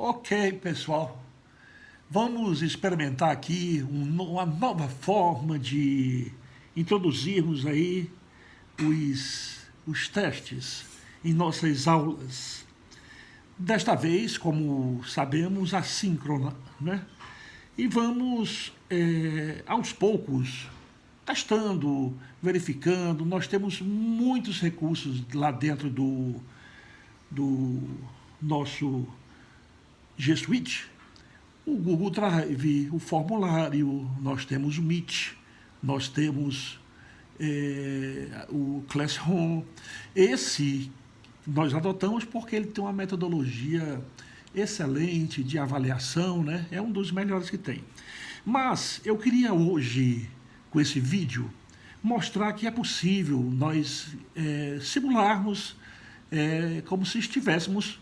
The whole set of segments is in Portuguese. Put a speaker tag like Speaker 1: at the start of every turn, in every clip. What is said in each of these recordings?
Speaker 1: Ok, pessoal, vamos experimentar aqui uma nova forma de introduzirmos aí os testes em nossas aulas. Desta vez, como sabemos, assíncrona, né? E vamos, aos poucos, testando, verificando. Nós temos muitos recursos lá dentro do nosso G Suite, o Google Drive, o formulário, nós temos o Meet, nós temos o Classroom. Esse nós adotamos porque ele tem uma metodologia excelente de avaliação, né? É um dos melhores que tem. Mas eu queria hoje, com esse vídeo, mostrar que é possível nós simularmos como se estivéssemos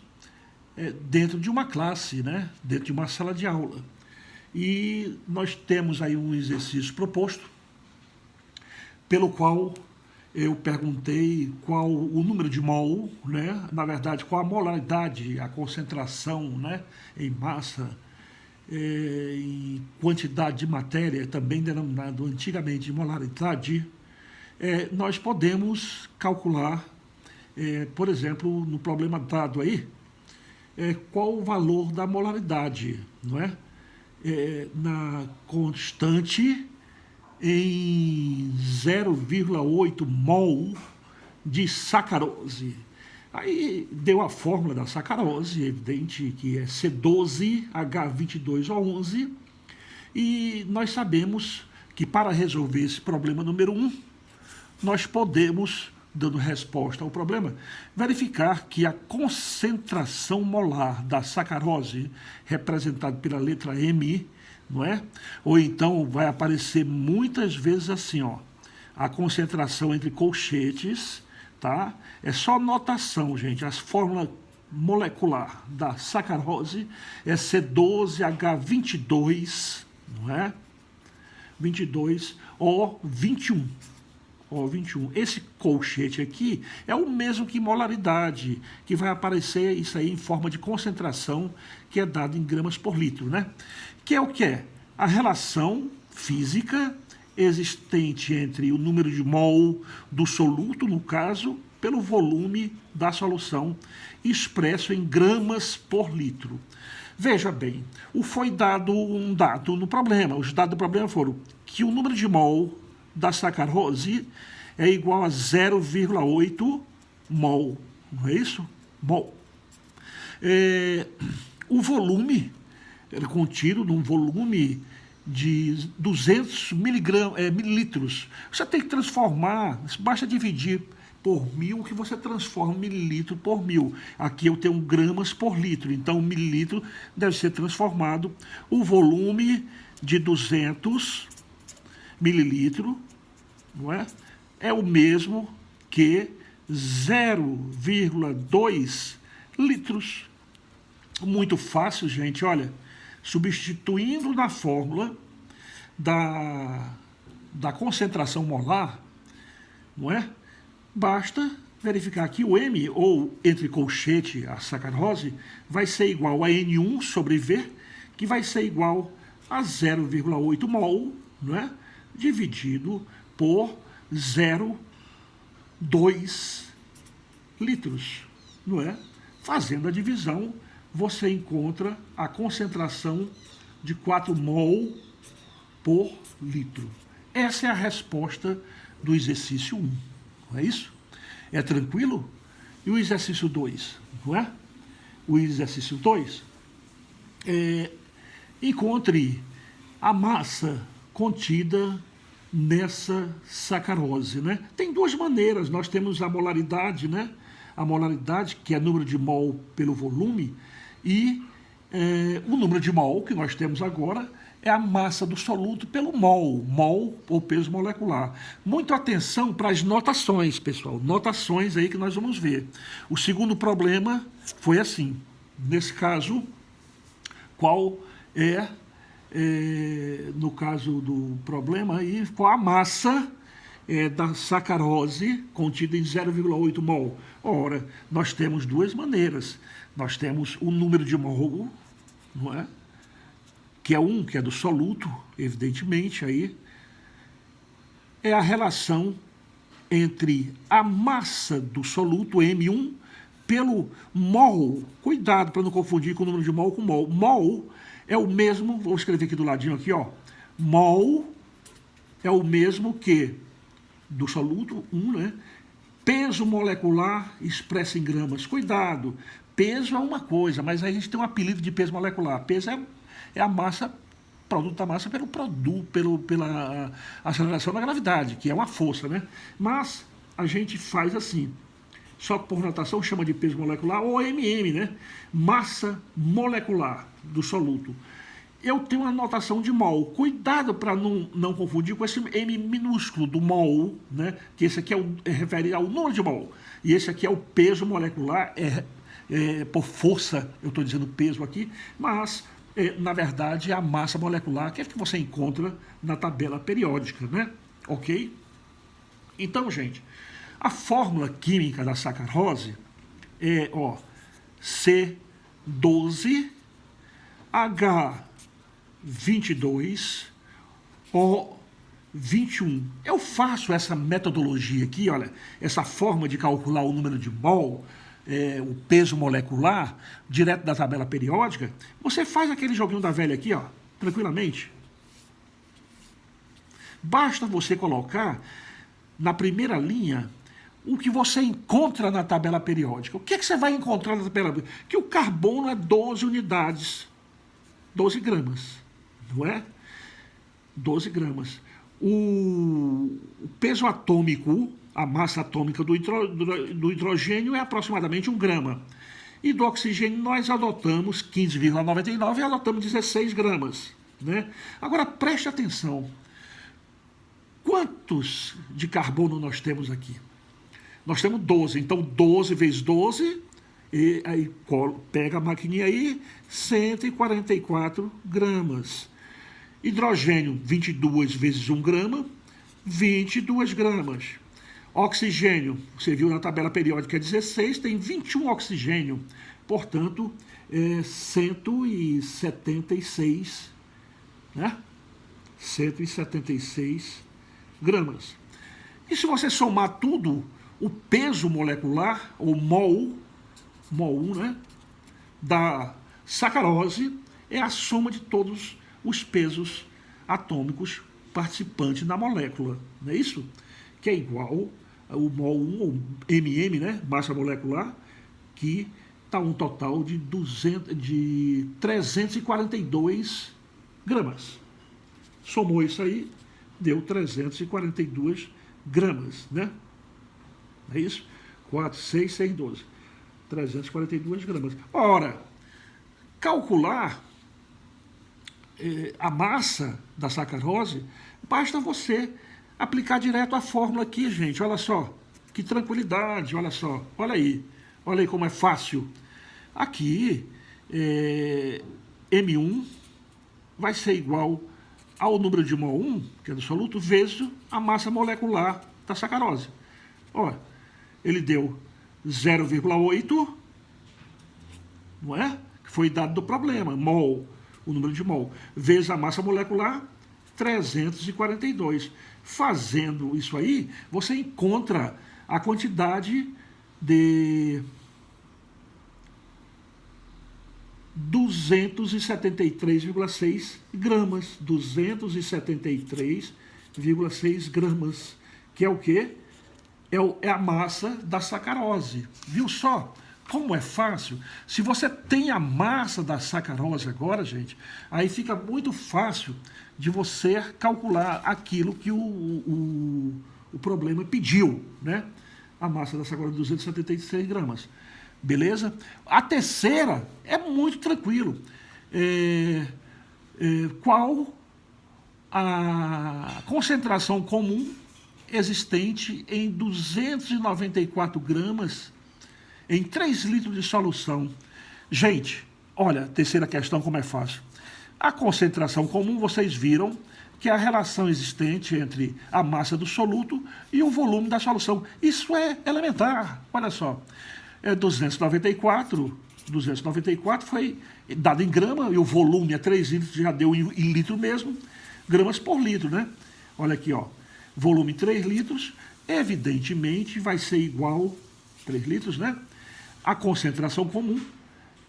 Speaker 1: dentro de uma classe, né? Dentro de uma sala de aula. E nós temos aí um exercício proposto, pelo qual eu perguntei qual o número de mol, né? Na verdade, qual a molaridade, a concentração, né? Em massa, em quantidade de matéria, também denominado antigamente de molaridade. Nós podemos calcular, por exemplo, no problema dado aí, qual o valor da molaridade, não é? Na constante em 0,8 mol de sacarose. Aí deu a fórmula da sacarose, evidente que é C12H22O11, e nós sabemos que para resolver esse problema número 1, nós podemos, dando resposta ao problema, verificar que a concentração molar da sacarose, representada pela letra M, não é? Ou então vai aparecer muitas vezes assim, ó, a concentração entre colchetes, tá? É só notação, gente. A fórmula molecular da sacarose é C12H22, não é? 22O21. O21. Esse colchete aqui é o mesmo que molaridade, que vai aparecer isso aí em forma de concentração, que é dado em gramas por litro, né? Que é o que é? A relação física existente entre o número de mol do soluto, no caso, pelo volume da solução, expresso em gramas por litro. Veja bem, foi dado um dado no problema. Os dados do problema foram que o número de mol da sacarose é igual a 0,8 mol, não é isso? Mol. O volume era contido num volume de 200 mililitros. Você tem que transformar, basta dividir por 1000 que você transforma mililitro por 1000. Aqui eu tenho gramas por litro, então o mililitro deve ser transformado. O volume de 200 mililitros, não é? É o mesmo que 0,2 litros. Muito fácil, gente, olha, substituindo na fórmula da concentração molar, não é? Basta verificar que o M, ou entre colchete, a sacarose, vai ser igual a N1 sobre V, que vai ser igual a 0,8 mol, não é? Dividido por 0,2 litros, não é? Fazendo a divisão, você encontra a concentração de 4 mol por litro. Essa é a resposta do exercício 1, não é isso? É tranquilo? E o exercício 2, não é? O exercício 2 encontre a massa contida nessa sacarose, né? Tem duas maneiras. Nós temos a molaridade, né? A molaridade, que é número de mol pelo volume, e o número de mol que nós temos agora é a massa do soluto pelo mol, mol ou peso molecular. Muito atenção para as notações, pessoal, notações aí que nós vamos ver. O segundo problema foi assim, nesse caso, qual no caso do problema aí, qual a massa da sacarose contida em 0,8 mol. Ora, nós temos duas maneiras. Nós temos o número de mol não é? Que é do soluto, evidentemente, aí, é a relação entre a massa do soluto, M1, pelo mol. Cuidado para não confundir com o número de mol com mol. Mol é o mesmo, vou escrever aqui do ladinho aqui, ó. Mol é o mesmo que do soluto, 1, né? Peso molecular expresso em gramas. Cuidado, peso é uma coisa, mas aí a gente tem um apelido de peso molecular. Peso é a massa, produto da massa pela aceleração da gravidade, que é uma força, né? Mas a gente faz assim, só que por notação chama de peso molecular, ou MM, né? Massa molecular do soluto. Eu tenho uma notação de mol. Cuidado para não confundir com esse M minúsculo do mol, né? Que esse aqui refere ao número de mol. E esse aqui é o peso molecular, por força, eu estou dizendo peso aqui, mas, na verdade, é a massa molecular, que é que você encontra na tabela periódica, né? Ok? Então, gente, a fórmula química da sacarose é, ó, C12H22 O21. Eu faço essa metodologia aqui, olha, essa forma de calcular o número de mol, o peso molecular, direto da tabela periódica. Você faz aquele joguinho da velha aqui, ó, tranquilamente. Basta você colocar na primeira linha o que você encontra na tabela periódica. O que você vai encontrar na tabela periódica? Que o carbono é 12 unidades, 12 gramas, não é? 12 gramas. O peso atômico, a massa atômica do hidrogênio é aproximadamente 1 grama. E do oxigênio nós adotamos 15,99 e adotamos 16 gramas. Né? Agora preste atenção. Quantos de carbono nós temos aqui? Nós temos 12, então 12 vezes 12, e aí pega a maquininha aí, 144 gramas. Hidrogênio, 22 vezes 1 grama, 22 gramas. Oxigênio, você viu na tabela periódica, é 16, tem 21 oxigênio, portanto, 176, né? 176 gramas. E se você somar tudo, o peso molecular, ou mol 1, né, da sacarose, é a soma de todos os pesos atômicos participantes na molécula, não é isso? Que é igual ao mol 1, ou MM, né, massa molecular, que está um total de 342 gramas. Somou isso aí, deu 342 gramas, né? É isso? 4, 6, 6, 12. 342 gramas. Ora, calcular a massa da sacarose, basta você aplicar direto a fórmula aqui, gente. Olha só, que tranquilidade, olha só. Olha aí como é fácil. Aqui, M1 vai ser igual ao número de mol 1, que é do soluto, vezes a massa molecular da sacarose. Olha, ele deu 0,8, não é? Que foi dado do problema, mol, o número de mol, vezes a massa molecular, 342. Fazendo isso aí, você encontra a quantidade de 273,6 gramas. 273,6 gramas, que é o quê? É a massa da sacarose. Viu só como é fácil? Se você tem a massa da sacarose agora, gente, aí fica muito fácil de você calcular aquilo que o problema pediu, né? A massa da sacarose, 276 gramas. Beleza? A terceira é muito tranquilo. Qual a concentração comum existente em 294 gramas em 3 litros de solução? Gente, olha, terceira questão, como é fácil. A concentração comum, vocês viram que é a relação existente entre a massa do soluto e o volume da solução. Isso é elementar, olha só. 294 294 foi dado em grama, e o volume é 3 litros, já deu em litro mesmo, gramas por litro, né? Olha aqui, ó, volume 3 litros, evidentemente vai ser igual, 3 litros, né? A concentração comum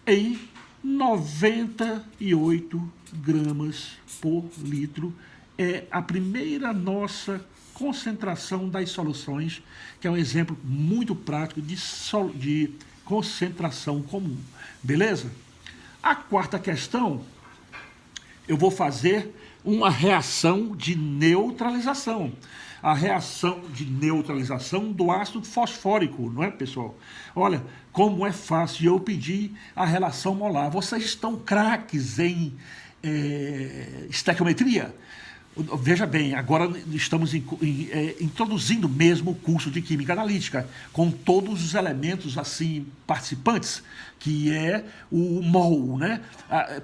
Speaker 1: em 98 gramas por litro. É a primeira nossa concentração das soluções, que é um exemplo muito prático de concentração comum. Beleza? A quarta questão, eu vou fazer uma reação de neutralização. A reação de neutralização do ácido fosfórico, não é, pessoal? Olha, como é fácil eu pedir a relação molar. Vocês estão craques em estequiometria? Veja bem, agora estamos introduzindo mesmo o curso de Química Analítica, com todos os elementos assim participantes, que é o mol, né?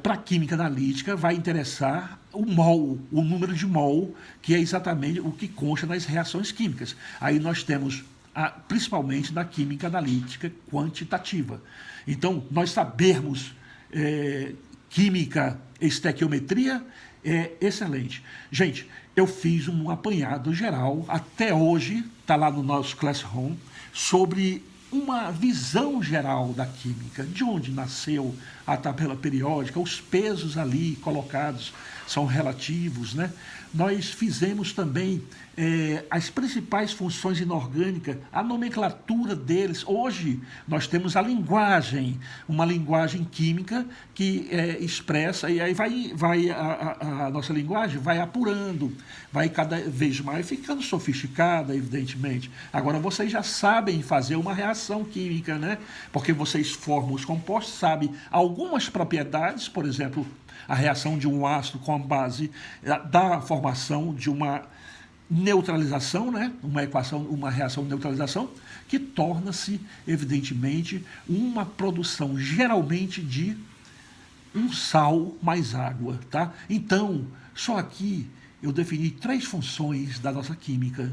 Speaker 1: Para a Química Analítica vai interessar o mol, o número de mol, que é exatamente o que consta nas reações químicas. Aí nós temos, principalmente na Química Analítica quantitativa. Então, nós sabermos química, estequiometria, é excelente. Gente, eu fiz um apanhado geral, até hoje, está lá no nosso Classroom, sobre uma visão geral da química, de onde nasceu a tabela periódica, os pesos ali colocados são relativos, né? Nós fizemos também as principais funções inorgânicas, a nomenclatura deles. Hoje nós temos a linguagem, uma linguagem química que expressa, e aí a nossa linguagem vai apurando, vai cada vez mais ficando sofisticada, evidentemente. Agora vocês já sabem fazer uma reação química, né? Porque vocês formam os compostos, sabem algumas propriedades, por exemplo, a reação de um ácido com a base da formação de uma neutralização, né? Uma reação de neutralização, que torna-se, evidentemente, uma produção geralmente de um sal mais água, tá? Então, só aqui eu defini 3 funções da nossa química,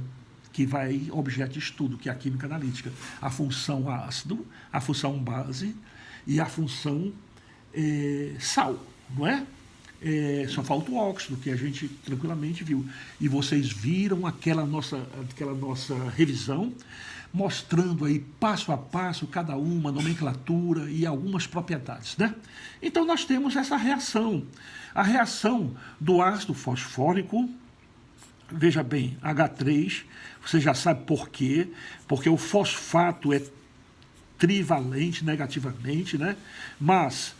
Speaker 1: que vai objeto de estudo, que é a química analítica. A função ácido, a função base e a função sal, não é? Só falta o óxido, que a gente tranquilamente viu. E vocês viram aquela nossa revisão, mostrando aí passo a passo cada uma, nomenclatura e algumas propriedades, né? Então nós temos essa reação. A reação do ácido fosfórico, veja bem, H3, você já sabe por quê, porque o fosfato é trivalente negativamente, né? Mas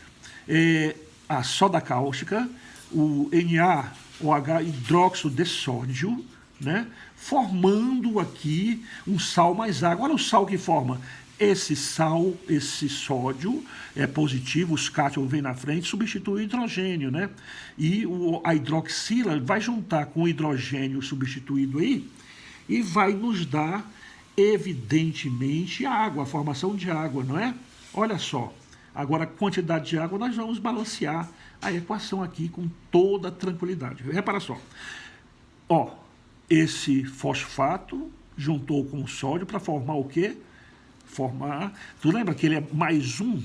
Speaker 1: a soda cáustica, o NaOH hidróxido de sódio, né? Formando aqui um sal mais água. Olha o sal que forma. Esse sal, esse sódio é positivo, os cátions vêm na frente, substitui o hidrogênio, né? E a hidroxila vai juntar com o hidrogênio substituído aí e vai nos dar, evidentemente, água, a formação de água, não é? Olha só. Agora, a quantidade de água, nós vamos balancear a equação aqui com toda tranquilidade. Repara só. Ó, esse fosfato juntou com o sódio para formar o quê? Tu lembra que ele é mais 1,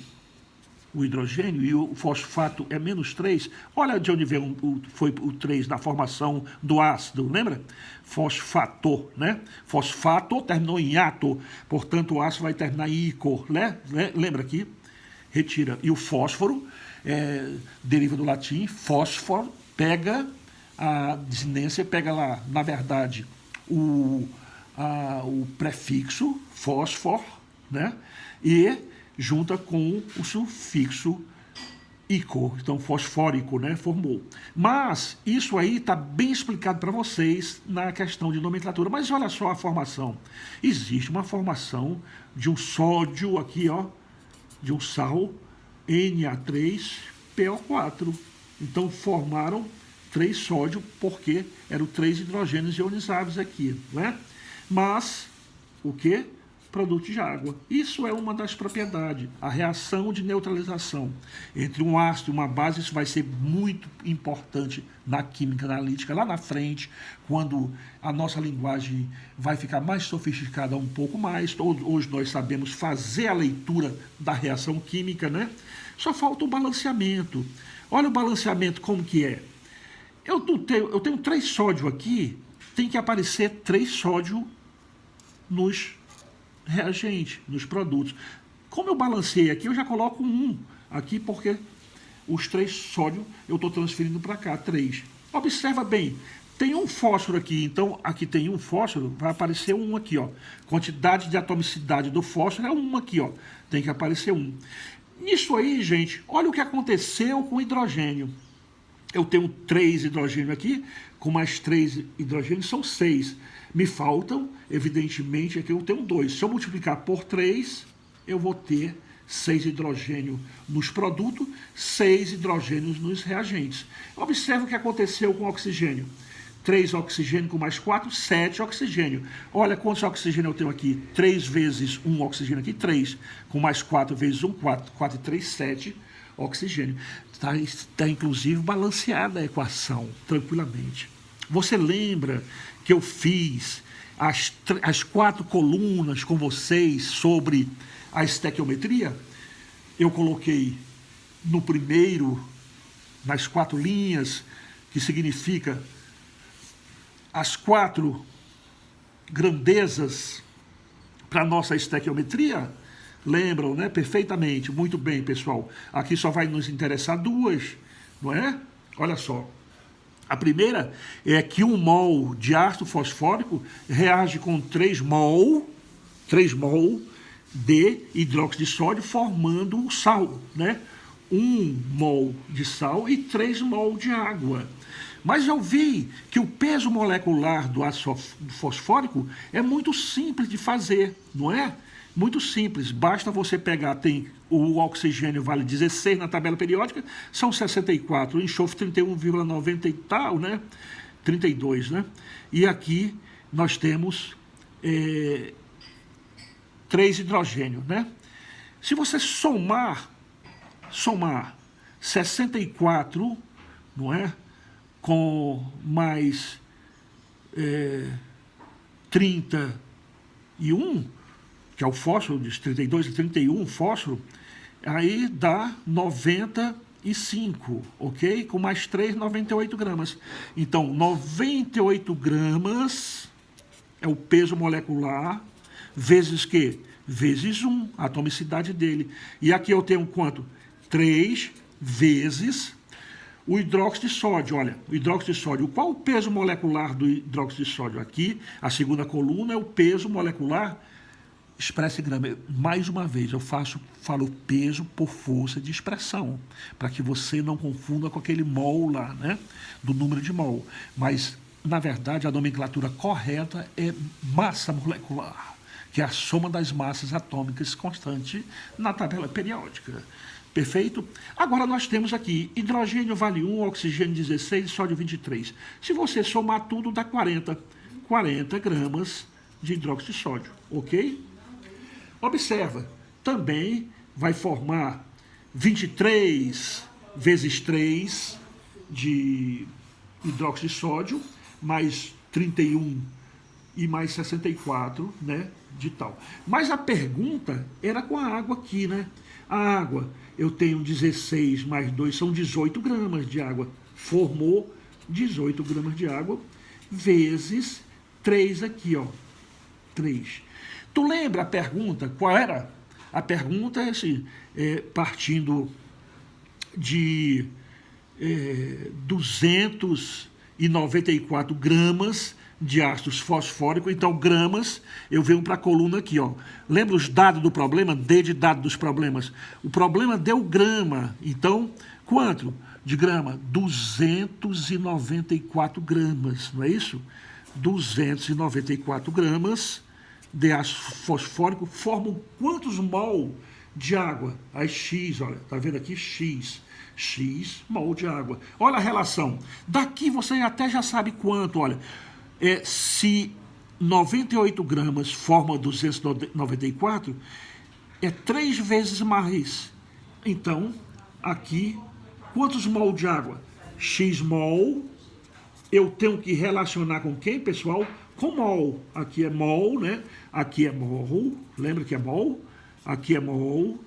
Speaker 1: o hidrogênio, e o fosfato é menos 3? Olha de onde veio foi o 3 na formação do ácido, lembra? Fosfato, né? Fosfato terminou em ato, portanto o ácido vai terminar em icor, né? Lembra aqui? Retira. E o fósforo, deriva do latim, fósforo, pega a desinência, pega lá, na verdade, o prefixo fósforo, né? E junta com o sufixo icor, então fosfórico, né? Formou. Mas isso aí está bem explicado para vocês na questão de nomenclatura. Mas olha só a formação. Existe uma formação de um sódio aqui, ó, de um sal, Na3PO4. Então formaram 3 sódio, porque eram 3 hidrogênios ionizáveis aqui, né? Mas, o quê? produto de água. Isso é uma das propriedades, a reação de neutralização entre um ácido e uma base. Isso vai ser muito importante na química analítica lá na frente, quando a nossa linguagem vai ficar mais sofisticada um pouco mais. Hoje nós sabemos fazer a leitura da reação química, né? Só falta o balanceamento. Olha o balanceamento como que é. Eu tenho 3 sódio aqui, tem que aparecer 3 sódio nos reagentes, nos produtos. Como eu balancei aqui, eu já coloco 1 aqui, porque os 3 sódio eu estou transferindo para cá, 3. Observa bem, tem um fósforo aqui, então aqui tem um fósforo, vai aparecer 1 aqui, ó. Quantidade de atomicidade do fósforo é 1 aqui, ó. Tem que aparecer 1. Nisso aí, gente, olha o que aconteceu com o hidrogênio. Eu tenho 3 hidrogênios aqui, com mais 3 hidrogênios são 6. Me faltam, evidentemente, aqui eu tenho 2. Se eu multiplicar por 3, eu vou ter 6 hidrogênios nos produtos, 6 hidrogênios nos reagentes. Observe o que aconteceu com o oxigênio. 3 oxigênio com mais 4, 7 oxigênio. Olha quantos oxigênio eu tenho aqui. 3 vezes 1 oxigênio aqui, 3. Com mais 4 vezes 1, 4. 4 e 3, 7 oxigênio. Está inclusive balanceada a equação, tranquilamente. Você lembra que eu fiz as 4 colunas com vocês sobre a estequiometria? Eu coloquei no primeiro, nas 4 linhas, que significa as 4 grandezas para a nossa estequiometria. Lembram, né? Perfeitamente. Muito bem, pessoal. Aqui só vai nos interessar 2, não é? Olha só. A primeira é que 1 mol de ácido fosfórico reage com 3 mol de hidróxido de sódio, formando um sal, né? 1 mol de sal e 3 mol de água. Mas eu vi que o peso molecular do ácido fosfórico é muito simples de fazer, não é? Muito simples, basta você pegar, tem o oxigênio vale 16 na tabela periódica, são 64, o enxofre 31,90 e tal, né? 32, né? E aqui nós temos 3 hidrogênios, né? Se você somar 64, não é? Com mais 31, que é o fósforo, de 32 e 31, fósforo, aí dá 95, ok? Com mais 3, 98 gramas. Então, 98 gramas é o peso molecular, vezes que? Vezes 1, a atomicidade dele. E aqui eu tenho quanto? 3 vezes o hidróxido de sódio. Olha, o hidróxido de sódio. Qual o peso molecular do hidróxido de sódio? Aqui, a segunda coluna é o peso molecular expressa em grama. Mais uma vez, eu falo peso por força de expressão, para que você não confunda com aquele mol lá, né? Do número de mol. Mas, na verdade, a nomenclatura correta é massa molecular, que é a soma das massas atômicas constante na tabela periódica. Perfeito? Agora nós temos aqui hidrogênio vale 1, oxigênio 16, sódio 23. Se você somar tudo, dá 40 gramas de hidróxido de sódio, ok? Observa, também vai formar 23 vezes 3 de hidróxido de sódio, mais 31 e mais 64, né, de tal. Mas a pergunta era com a água aqui, né? A água, eu tenho 16 mais 2, são 18 gramas de água. Formou 18 gramas de água, vezes 3 aqui, ó. 3. Tu lembra a pergunta? Qual era? A pergunta é assim, partindo de 294 gramas de ácido fosfórico. Então, gramas, eu venho para a coluna aqui, ó. Lembra os dados do problema? D de dado dos problemas. O problema deu grama. Então, quanto de grama? 294 gramas, não é isso? 294 gramas de ácido fosfórico formam quantos mol de água? Aí X, olha, tá vendo aqui? X mol de água. Olha a relação. Daqui você até já sabe quanto, olha. Se 98 gramas forma 294, é 3 vezes mais. Então, aqui, quantos mol de água? X mol, eu tenho que relacionar com quem, pessoal? Com mol. Aqui é mol, né? Aqui é mol, lembra que é mol? Aqui é mol,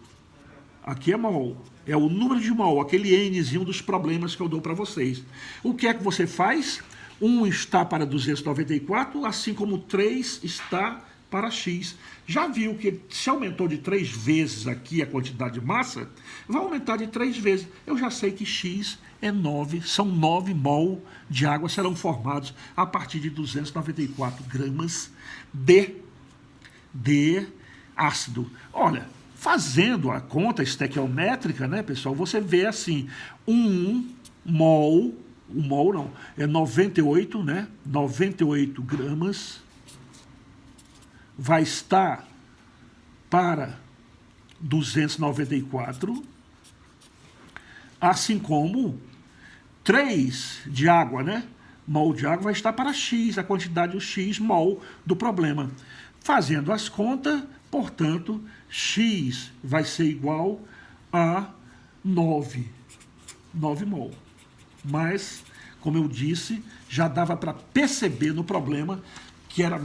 Speaker 1: aqui é mol. É o número de mol, aquele Nzinho dos problemas que eu dou para vocês. O que é que você faz? 1 está para 294, assim como 3 está para X. Já viu que se aumentou de 3 vezes aqui a quantidade de massa, vai aumentar de 3 vezes. Eu já sei que X é 9, são 9 mol de água serão formados a partir de 294 gramas de ácido. Olha, fazendo a conta estequiométrica, né, pessoal, você vê assim, 1 mol, o mol não, é 98, né, 98 gramas, vai estar para 294, assim como 3 de água, né? Mol de água vai estar para X, a quantidade do X mol do problema. Fazendo as contas, portanto, X vai ser igual a 9 mol. Mas, como eu disse, já dava para perceber no problema que era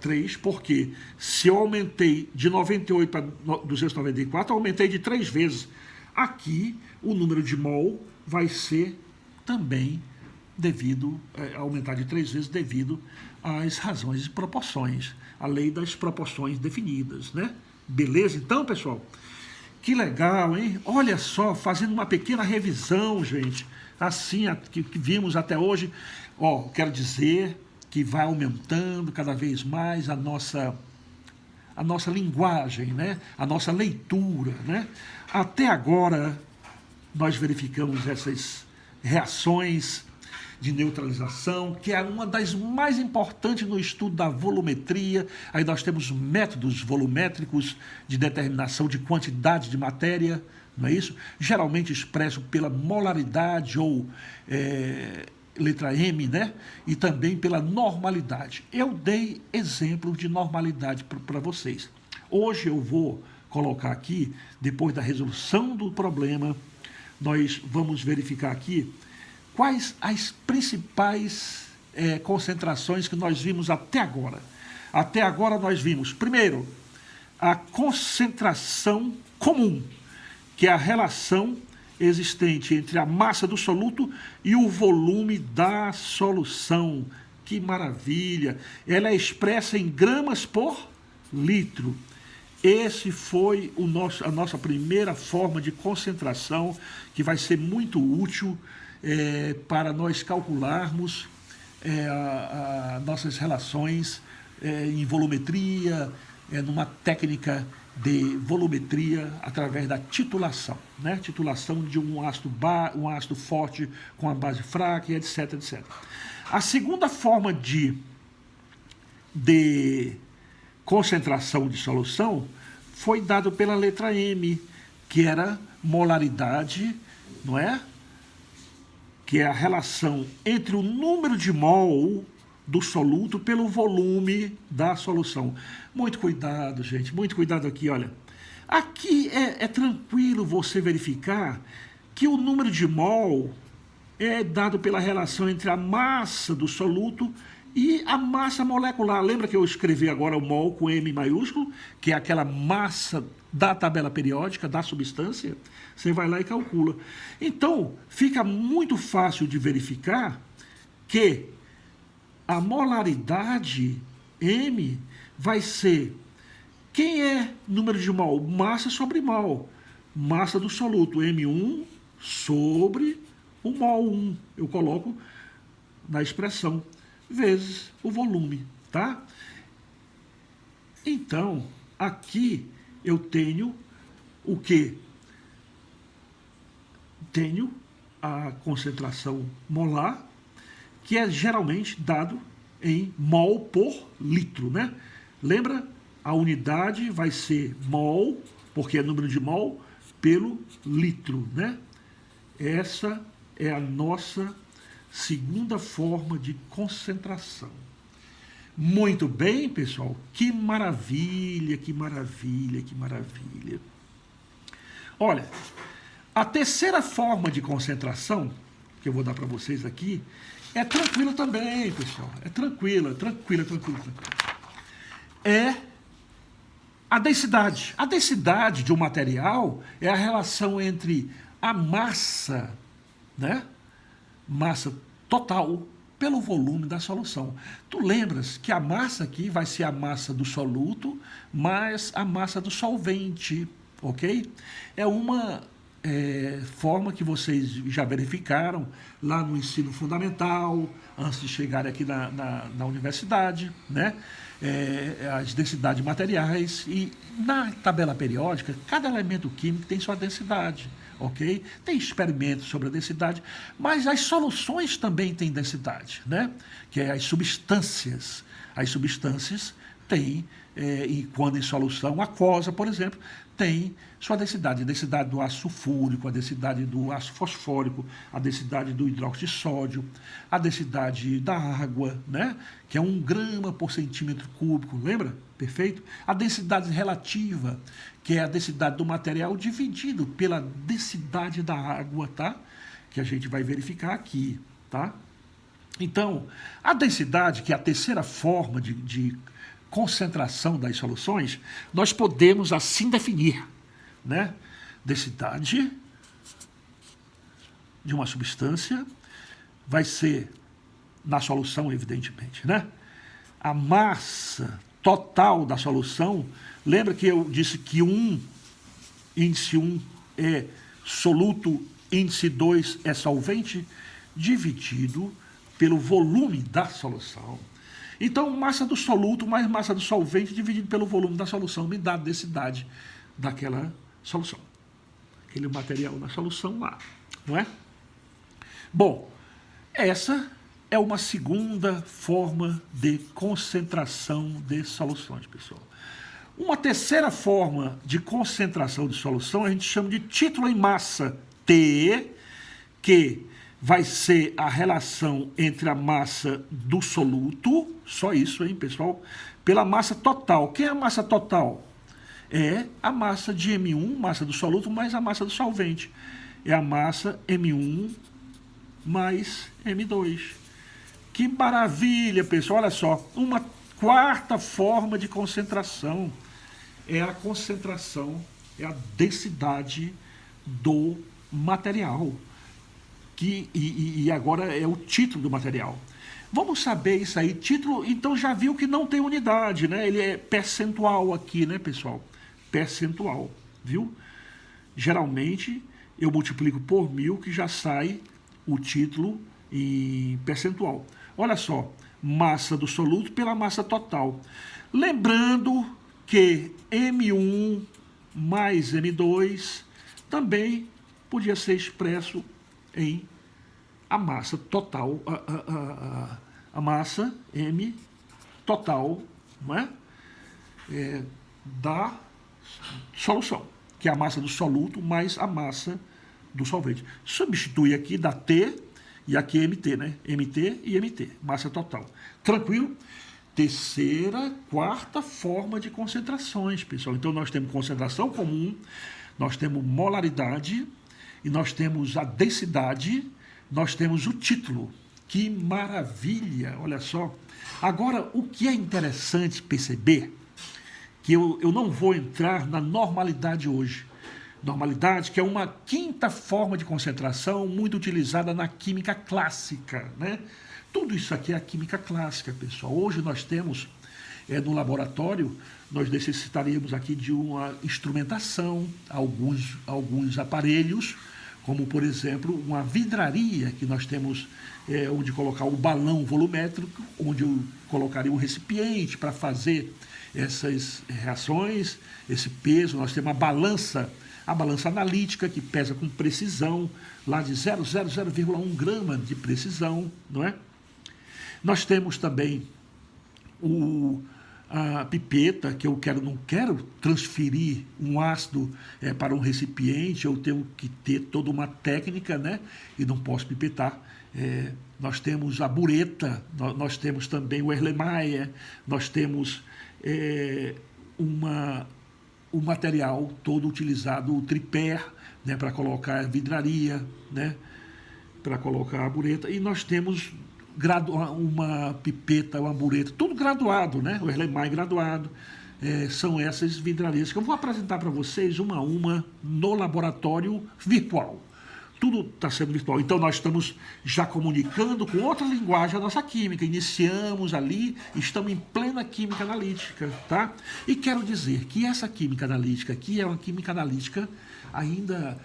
Speaker 1: 3, porque se eu aumentei de 98 para 294, eu aumentei de 3 vezes. Aqui, o número de mol vai ser também aumentar de 3 vezes devido às razões e proporções, a lei das proporções definidas, né? Beleza, então, pessoal? Que legal, hein? Olha só, fazendo uma pequena revisão, gente, assim, que vimos até hoje, quero dizer que vai aumentando cada vez mais a nossa linguagem, né? A nossa leitura, né? Até agora, nós verificamos essas reações de neutralização, que é uma das mais importantes no estudo da volumetria. Aí nós temos métodos volumétricos de determinação de quantidade de matéria, não é isso? Geralmente expresso pela molaridade ou letra M, né? E também pela normalidade. Eu dei exemplo de normalidade para vocês. Hoje eu vou colocar aqui, depois da resolução do problema, nós vamos verificar aqui quais as principais concentrações que nós vimos até agora. Até agora nós vimos, primeiro, a concentração comum, que é a relação existente entre a massa do soluto e o volume da solução. Que maravilha! Ela é expressa em gramas por litro. Esse foi a nossa primeira forma de concentração, que vai ser muito útil para nós calcularmos nossas relações em volumetria, numa técnica de volumetria através da titulação, né? Titulação de um ácido forte com a base fraca, etc, etc. A segunda forma de concentração de solução foi dado pela letra M, que era molaridade, não é? Que é a relação entre o número de mol do soluto pelo volume da solução. Muito cuidado, gente, muito cuidado aqui, olha. Aqui é tranquilo você verificar que o número de mol é dado pela relação entre a massa do soluto e a massa molecular. Lembra que eu escrevi agora o mol com M maiúsculo, que é aquela massa da tabela periódica, da substância? Você vai lá e calcula. Então, fica muito fácil de verificar que a molaridade M vai ser, quem é número de mol? Massa sobre mol. Massa do soluto, M1 sobre o mol 1. Eu coloco na expressão, vezes o volume, tá? Então, aqui eu tenho o quê? Tenho a concentração molar, que é geralmente dado em mol por litro, né? Lembra? A unidade vai ser mol, porque é número de mol, pelo litro, né? Essa é a nossa segunda forma de concentração. Muito bem, pessoal. Que maravilha, que maravilha, que maravilha. Olha, a terceira forma de concentração que eu vou dar para vocês aqui é tranquila também, pessoal. É tranquila. É a densidade. A densidade de um material é a relação entre a massa, né? Massa total pelo volume da solução. Tu lembras que a massa aqui vai ser a massa do soluto mais a massa do solvente, ok? É uma forma que vocês já verificaram lá no ensino fundamental, antes de chegarem aqui na universidade, né? As densidades materiais, e na tabela periódica, cada elemento químico tem sua densidade, ok? Tem experimentos sobre a densidade, mas as soluções também têm densidade, né? Que é as substâncias. As substâncias têm, e quando em solução aquosa, por exemplo, tem sua densidade. A densidade do ácido sulfúrico, a densidade do ácido fosfórico, a densidade do hidróxido de sódio, a densidade da água, né? Que é 1 grama por centímetro cúbico, lembra? Perfeito? A densidade relativa, que é a densidade do material dividido pela densidade da água, tá? Que a gente vai verificar aqui, tá? Então, a densidade, que é a terceira forma de concentração das soluções, nós podemos assim definir, né? Densidade de uma substância vai ser, na solução, evidentemente, né? A massa total da solução, lembra que eu disse que índice 1 é soluto, índice 2 é solvente, dividido pelo volume da solução. Então, massa do soluto mais massa do solvente dividido pelo volume da solução me dá a densidade daquela solução. Aquele material na solução lá, não é? Bom, essa é uma segunda forma de concentração de soluções, pessoal. Uma terceira forma de concentração de solução a gente chama de título em massa, T, que vai ser a relação entre a massa do soluto, só isso, hein, pessoal, pela massa total. Quem é a massa total? É a massa de M1, massa do soluto, mais a massa do solvente. É a massa M1 mais M2. Que maravilha, pessoal, olha só. Uma quarta forma de concentração é a concentração, é a densidade do material. E agora é o título do material. Vamos saber isso aí. Título, então já viu que não tem unidade, né? Ele é percentual aqui, né, pessoal? Percentual, viu? Geralmente eu multiplico por 1000 que já sai o título em percentual. Olha só, massa do soluto pela massa total. Lembrando que M1 mais M2 também podia ser expresso em a massa total, a massa M total, não é? Da solução, que é a massa do soluto mais a massa do solvente. Substitui aqui da T e aqui MT, né? MT e MT, massa total. Tranquilo? Terceira, quarta forma de concentrações, pessoal. Então nós temos concentração comum, nós temos molaridade, e nós temos a densidade, nós temos o título. Que maravilha, olha só. Agora, o que é interessante perceber, que eu não vou entrar na normalidade hoje. Normalidade, que é uma quinta forma de concentração muito utilizada na química clássica, né? Tudo isso aqui é a química clássica, pessoal. Hoje nós temos, no laboratório, nós necessitaríamos aqui de uma instrumentação, alguns aparelhos, como, por exemplo, uma vidraria, que nós temos onde colocar o balão volumétrico, onde eu colocaria um recipiente para fazer essas reações, esse peso. Nós temos a balança analítica, que pesa com precisão, lá de 0,001 grama de precisão, não é? Nós temos também a pipeta, que eu não quero transferir um ácido para um recipiente, eu tenho que ter toda uma técnica, né? E não posso pipetar. Nós temos a bureta, nós temos também o Erlenmeyer, nós temos o material todo utilizado, o tripé, né, para colocar a vidraria, né, para colocar a bureta, e nós temos uma pipeta, uma bureta, tudo graduado, né? O Erlenmeyer graduado. São essas vidrarias que eu vou apresentar para vocês uma a uma no laboratório virtual. Tudo está sendo virtual. Então, nós estamos já comunicando com outra linguagem a nossa química. Iniciamos ali, estamos em plena química analítica, tá? E quero dizer que essa química analítica aqui é uma química analítica ainda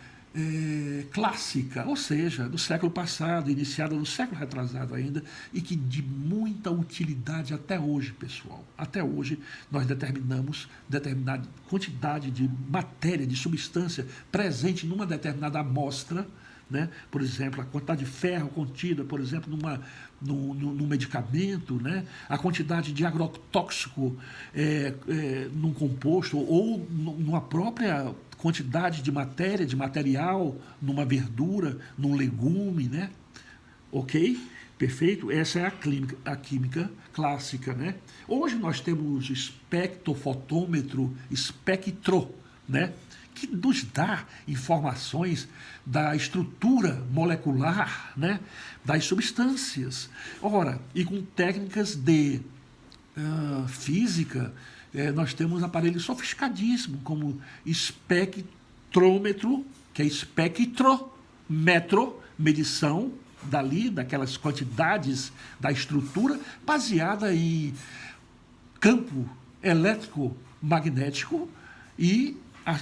Speaker 1: clássica, ou seja, do século passado, iniciada no século retrasado ainda, e que de muita utilidade até hoje, pessoal. Até hoje, nós determinamos determinada quantidade de matéria, de substância presente numa determinada amostra, né? Por exemplo, a quantidade de ferro contida, por exemplo, num medicamento, né? A quantidade de agrotóxico num composto ou numa própria quantidade de matéria, de material, numa verdura, num legume, né? Ok? Perfeito? Essa é a química clássica, né? Hoje nós temos espectrofotômetro, espectro, né? Que nos dá informações da estrutura molecular, né, das substâncias. Ora, e com técnicas de física, nós temos aparelhos sofisticadíssimos, como espectrômetro, que é espectrometro, medição daquelas quantidades da estrutura, baseada em campo elétrico magnético e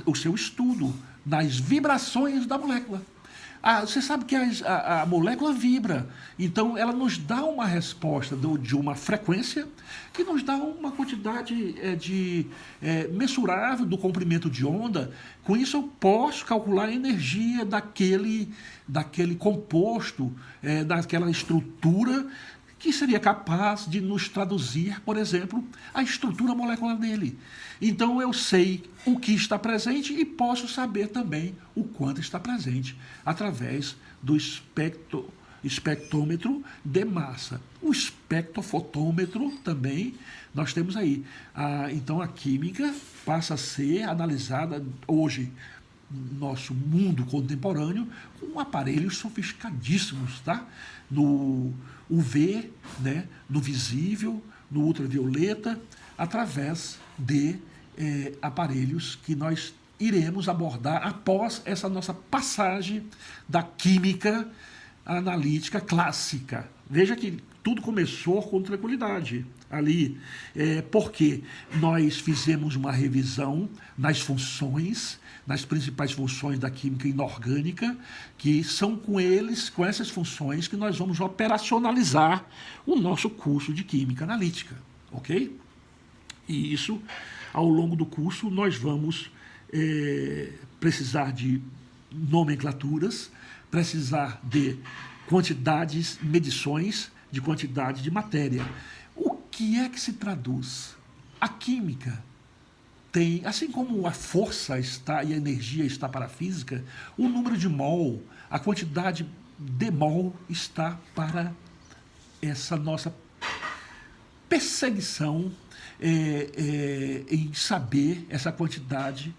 Speaker 1: o seu estudo nas vibrações da molécula. Você sabe que a molécula vibra, então ela nos dá uma resposta de uma frequência que nos dá uma quantidade mensurável do comprimento de onda. Com isso eu posso calcular a energia daquele composto, daquela estrutura, que seria capaz de nos traduzir, por exemplo, a estrutura molecular dele. Então eu sei o que está presente e posso saber também o quanto está presente através do espectrômetro de massa. O espectrofotômetro também nós temos aí. Então a química passa a ser analisada hoje no nosso mundo contemporâneo com aparelhos sofisticadíssimos, tá? No UV, né? No visível, no ultravioleta, através de aparelhos que nós iremos abordar após essa nossa passagem da química analítica clássica. Veja que tudo começou com tranquilidade ali, porque nós fizemos uma revisão nas principais funções da química inorgânica, que são com essas funções que nós vamos operacionalizar o nosso curso de química analítica, ok? E isso, ao longo do curso, nós vamos precisar de nomenclaturas, precisar de quantidades, medições de quantidade de matéria. O que é que se traduz? A química tem, assim como a força está e a energia está para a física, o número de mol, a quantidade de mol está para essa nossa perseguição em saber essa quantidade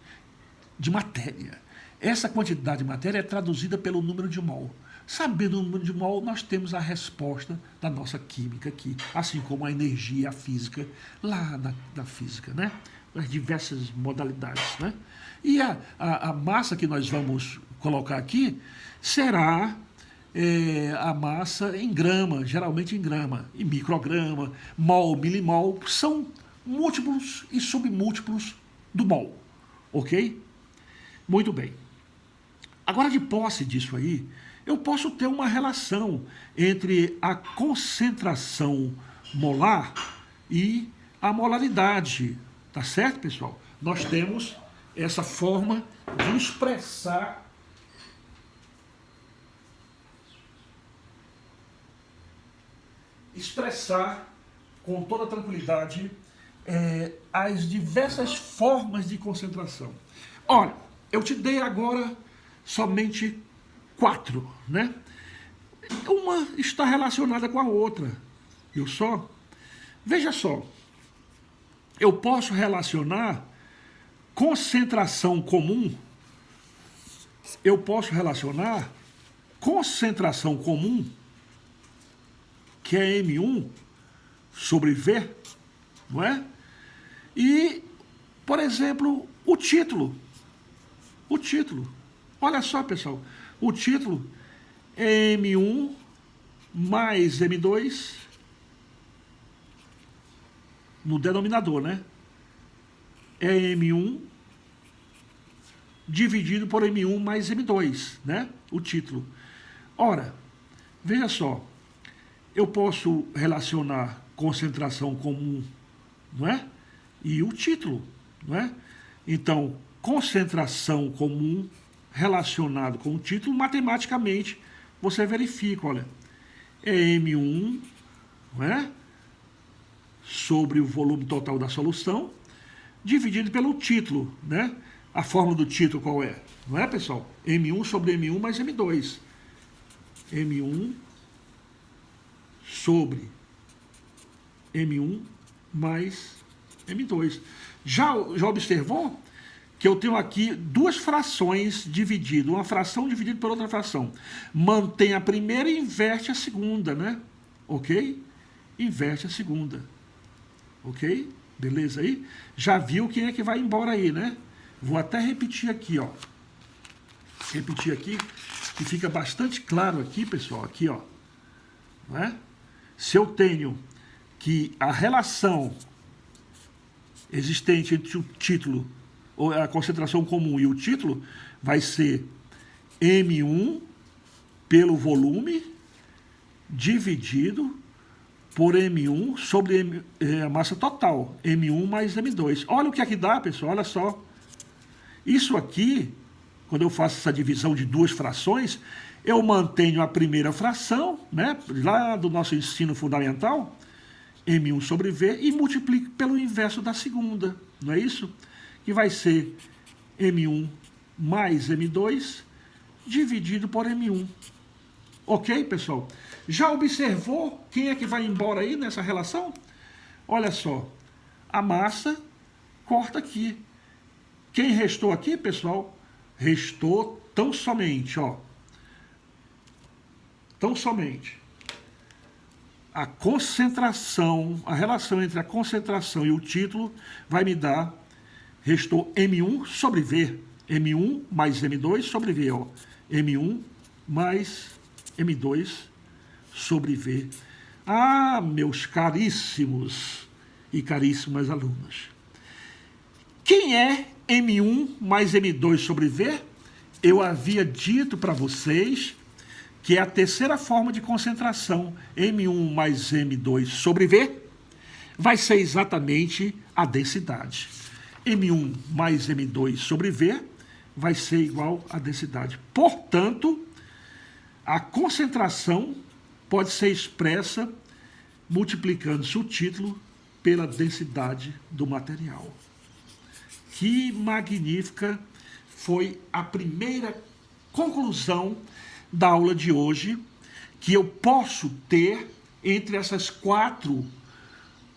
Speaker 1: de matéria. Essa quantidade de matéria é traduzida pelo número de mol. Sabendo o número de mol, nós temos a resposta da nossa química aqui, assim como a energia, a física, lá na física, né? As diversas modalidades, né? E a massa que nós vamos colocar aqui será a massa em grama, geralmente em grama, em micrograma, mol, milimol, são múltiplos e submúltiplos do mol, ok? Muito bem. Agora, de posse disso aí, eu posso ter uma relação entre a concentração molar e a molaridade. Tá certo, pessoal? Nós temos essa forma de expressar com toda tranquilidade as diversas formas de concentração. Olha, eu te dei agora somente 4, né? Uma está relacionada com a outra, viu só? Veja só, eu posso relacionar concentração comum, eu posso relacionar concentração comum, que é M1 sobre V, não é? E, por exemplo, o título. O título. Olha só, pessoal. O título é M1 mais M2 no denominador, né? É M1 dividido por M1 mais M2, né? O título. Ora, veja só. Eu posso relacionar concentração comum, não é? E o título, não é? Então, concentração comum relacionado com o título, matematicamente, você verifica, olha, é M1, não é? Sobre o volume total da solução, dividido pelo título, né? A fórmula do título qual é? Não é, pessoal? M1 sobre M1 mais M2. M1 sobre M1 mais M2. Já observou que eu tenho aqui duas frações divididas, uma fração dividida por outra fração. Mantém a primeira e inverte a segunda, né? Ok? Inverte a segunda. Ok? Beleza aí? Já viu quem é que vai embora aí, né? Vou até repetir aqui, ó. Repetir aqui, que fica bastante claro aqui, pessoal. Aqui, ó. Não é? Se eu tenho que a relação existente entre o título, ou a concentração comum e o título, vai ser M1 pelo volume dividido por M1 sobre a massa total, M1 mais M2. Olha o que aqui dá, pessoal, olha só. Isso aqui, quando eu faço essa divisão de duas frações, eu mantenho a primeira fração, né, lá do nosso ensino fundamental, M1 sobre V, e multiplico pelo inverso da segunda, não é isso? Que vai ser M1 mais M2 dividido por M1. Ok, pessoal? Já observou quem é que vai embora aí nessa relação? Olha só, a massa corta aqui. Quem restou aqui, pessoal? Restou tão somente, ó. Tão somente a concentração, a relação entre a concentração e o título vai me dar, restou M1 sobre V. M1 mais M2 sobre V, ó. M1 mais M2 sobre V. Ah, meus caríssimos e caríssimas alunas. Quem é M1 mais M2 sobre V? Eu havia dito para vocês que é a terceira forma de concentração, M1 mais M2 sobre V, vai ser exatamente a densidade. M1 mais M2 sobre V vai ser igual à densidade. Portanto, a concentração pode ser expressa multiplicando-se o título pela densidade do material. Que magnífica foi a primeira conclusão da aula de hoje, que eu posso ter entre essas 4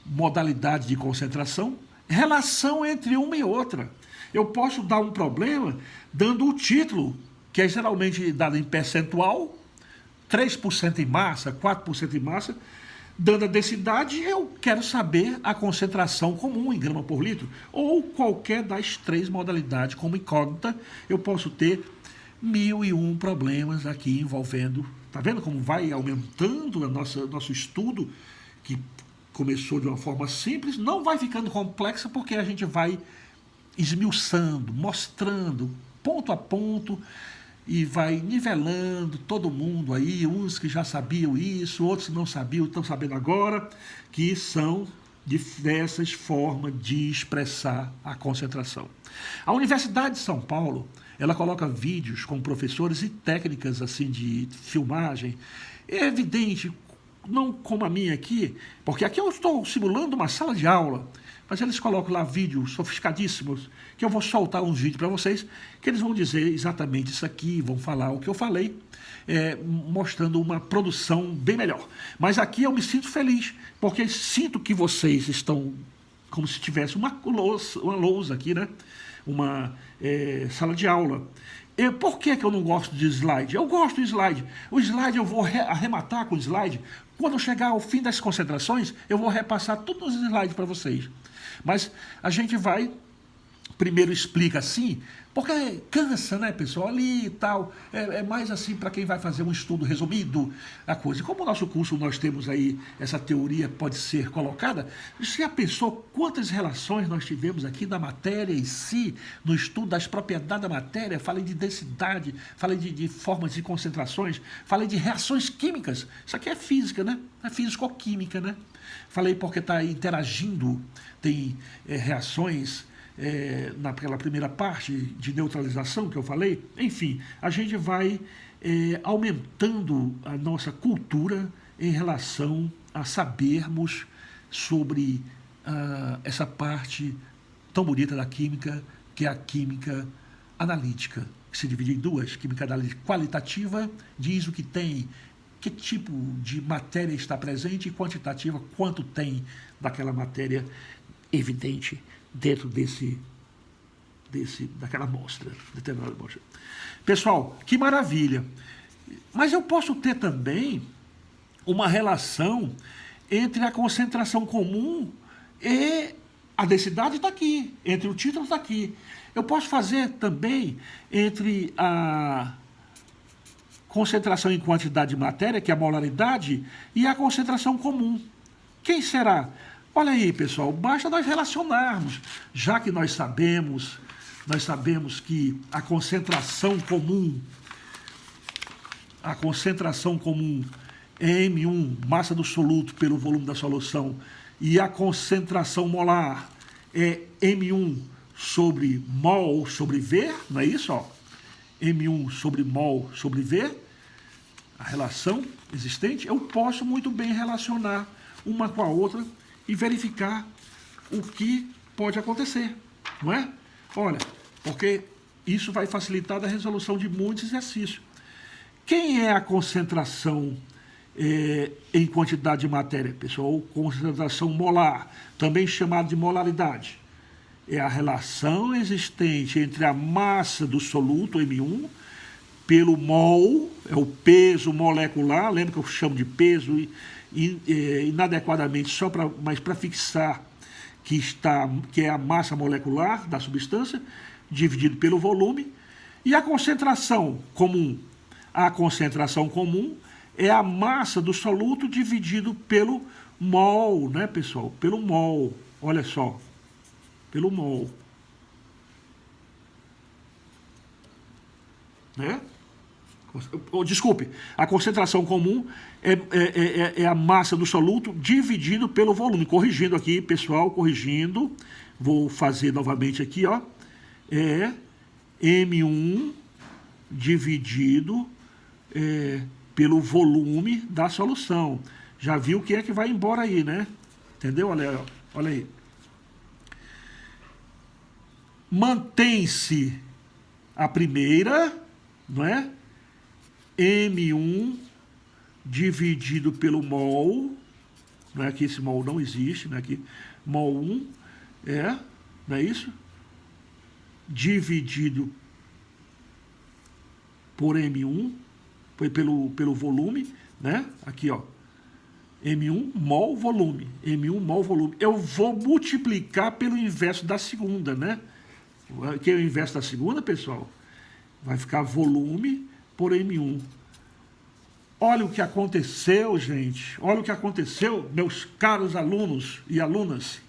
Speaker 1: modalidades de concentração, relação entre uma e outra. Eu posso dar um problema dando o título, que é geralmente dado em percentual, 3% em massa, 4% em massa, dando a densidade, eu quero saber a concentração comum em grama por litro, ou qualquer das 3 modalidades como incógnita, eu posso ter 1001 problemas aqui envolvendo, tá vendo como vai aumentando nosso estudo, que começou de uma forma simples, não vai ficando complexa porque a gente vai esmiuçando, mostrando ponto a ponto e vai nivelando todo mundo aí, uns que já sabiam isso, outros que não sabiam, estão sabendo agora, que são diversas formas de expressar a concentração. A Universidade de São Paulo, ela coloca vídeos com professores e técnicas assim de filmagem. É evidente, não como a minha aqui, porque aqui eu estou simulando uma sala de aula, mas eles colocam lá vídeos sofisticadíssimos, que eu vou soltar um vídeo para vocês, que eles vão dizer exatamente isso aqui, vão falar o que eu falei, mostrando uma produção bem melhor. Mas aqui eu me sinto feliz, porque sinto que vocês estão como se tivesse uma lousa aqui, né? Uma sala de aula. Por que eu não gosto de slide? Eu gosto de slide. O slide eu vou arrematar com o slide. Quando eu chegar ao fim das concentrações, eu vou repassar todos os slides para vocês. Mas a gente vai, primeiro explica assim, porque cansa, né, pessoal, ali e tal, mais assim para quem vai fazer um estudo resumido, a coisa. Como o nosso curso nós temos aí, essa teoria pode ser colocada, você já pensou quantas relações nós tivemos aqui da matéria em si, no estudo das propriedades da matéria, falei de densidade, falei de formas de concentrações, falei de reações químicas, isso aqui é física, né, é físico-química, né, falei porque está interagindo, tem reações, naquela primeira parte de neutralização que eu falei, enfim, a gente vai aumentando a nossa cultura em relação a sabermos sobre essa parte tão bonita da química, que é a química analítica, que se divide em duas: química analítica qualitativa, diz o que tem, que tipo de matéria está presente, e quantitativa, quanto tem daquela matéria evidente dentro daquela amostra, determinada amostra. Pessoal, que maravilha! Mas eu posso ter também uma relação entre a concentração comum e a densidade está aqui, entre o título está aqui. Eu posso fazer também entre a concentração em quantidade de matéria, que é a molaridade, e a concentração comum. Quem será? Olha aí, pessoal, basta nós relacionarmos, já que nós sabemos que a concentração comum é M1, massa do soluto pelo volume da solução, e a concentração molar é M1 sobre mol sobre V, não é isso? Ó? M1 sobre mol sobre V, a relação existente, eu posso muito bem relacionar uma com a outra e verificar o que pode acontecer, não é? Olha, porque isso vai facilitar a resolução de muitos exercícios. Quem é a concentração em quantidade de matéria, pessoal? Concentração molar, também chamada de molaridade. É a relação existente entre a massa do soluto, M1, pelo mol, é o peso molecular, lembra que eu chamo de peso inadequadamente, mas para fixar que é a massa molecular da substância, dividido pelo volume, e a concentração comum. A concentração comum é a massa do soluto dividido pelo mol, né, pessoal? Pelo mol, olha só, pelo mol. Né? Desculpe, a concentração comum é a massa do soluto dividido pelo volume. Corrigindo aqui, pessoal, corrigindo. Vou fazer novamente aqui, ó. É M1 dividido pelo volume da solução. Já viu o que é que vai embora aí, né? Entendeu? Olha aí. Mantém-se a primeira, não é? M1 dividido pelo mol, não é que esse mol não existe, não é que mol 1 não é isso? Dividido por M1, pelo volume, né? Aqui, ó, M1 mol volume, M1 mol volume. Eu vou multiplicar pelo inverso da segunda, né? Que é o inverso da segunda, pessoal? Vai ficar volume por M1. Olha o que aconteceu, gente. Olha o que aconteceu, meus caros alunos e alunas.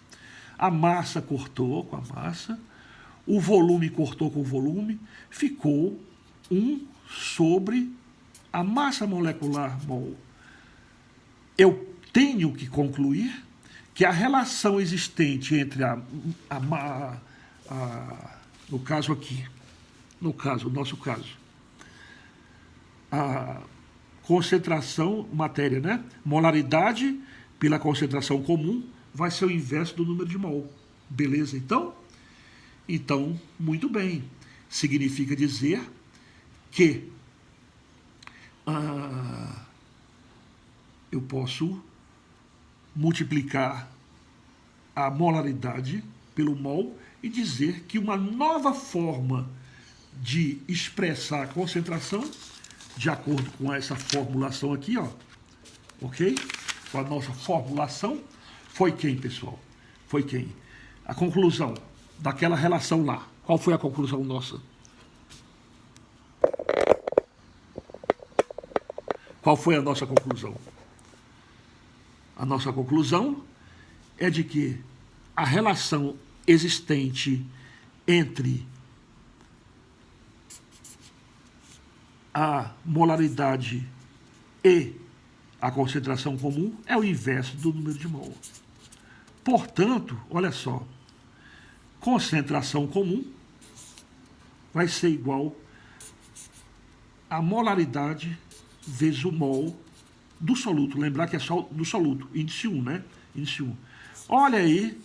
Speaker 1: A massa cortou com a massa, o volume cortou com o volume, ficou 1 sobre a massa molecular mol. Eu tenho que concluir que a relação existente entre no caso aqui, no nosso caso, a concentração, matéria, né? Molaridade pela concentração comum vai ser o inverso do número de mol. Beleza, então? Então, muito bem. Significa dizer que eu posso multiplicar a molaridade pelo mol e dizer que uma nova forma de expressar a concentração, de acordo com essa formulação aqui, ó, ok? Com a nossa formulação, foi quem, pessoal? Foi quem? A conclusão daquela relação lá. Qual foi a conclusão nossa? Qual foi a nossa conclusão? A nossa conclusão é de que a relação existente entre a molaridade e a concentração comum é o inverso do número de mol. Portanto, olha só, concentração comum vai ser igual a molaridade vezes o mol do soluto. Lembrar que é só do soluto, índice 1, né? Índice 1. Olha aí,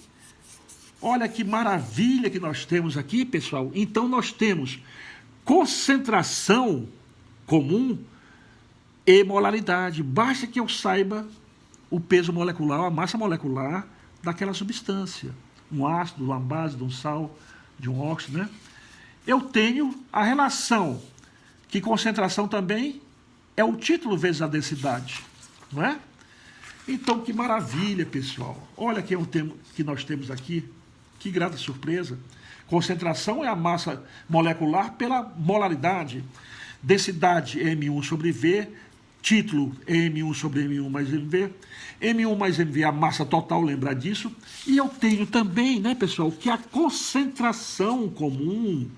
Speaker 1: olha que maravilha que nós temos aqui, pessoal. Então, nós temos concentração comum e molaridade. Basta que eu saiba o peso molecular, a massa molecular daquela substância. Um ácido, uma base, de um sal, de um óxido, né? Eu tenho a relação, que concentração também é o título vezes a densidade, não é? Então, que maravilha, pessoal. Olha que, que nós temos aqui, que grata surpresa. Concentração é a massa molecular pela molaridade. Densidade é M1 sobre V, título é M1 sobre M1 mais MV. M1 mais MV é a massa total, lembrar disso. E eu tenho também, né, pessoal, que a concentração comum,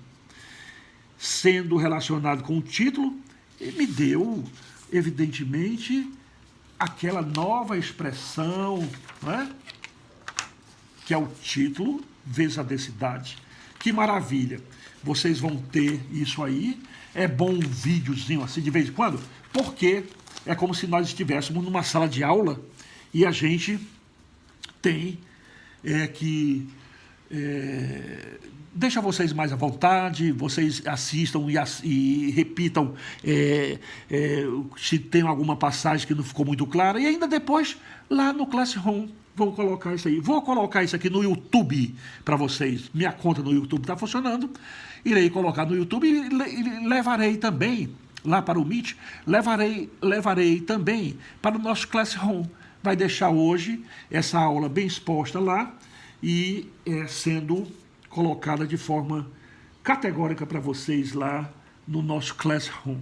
Speaker 1: sendo relacionado com o título, me deu, evidentemente, aquela nova expressão, né, que é o título vezes a densidade. Que maravilha! Vocês vão ter isso aí. É bom um videozinho assim de vez em quando, porque é como se nós estivéssemos numa sala de aula e a gente tem que deixa vocês mais à vontade, vocês assistam e repitam se tem alguma passagem que não ficou muito clara, e ainda depois, lá no Classroom, vou colocar isso aí. Vou colocar isso aqui no YouTube para vocês. Minha conta no YouTube está funcionando. Irei colocar no YouTube e levarei também lá para o Meet, levarei também para o nosso Classroom. Vai deixar hoje essa aula bem exposta lá e sendo colocada de forma categórica para vocês lá no nosso Classroom,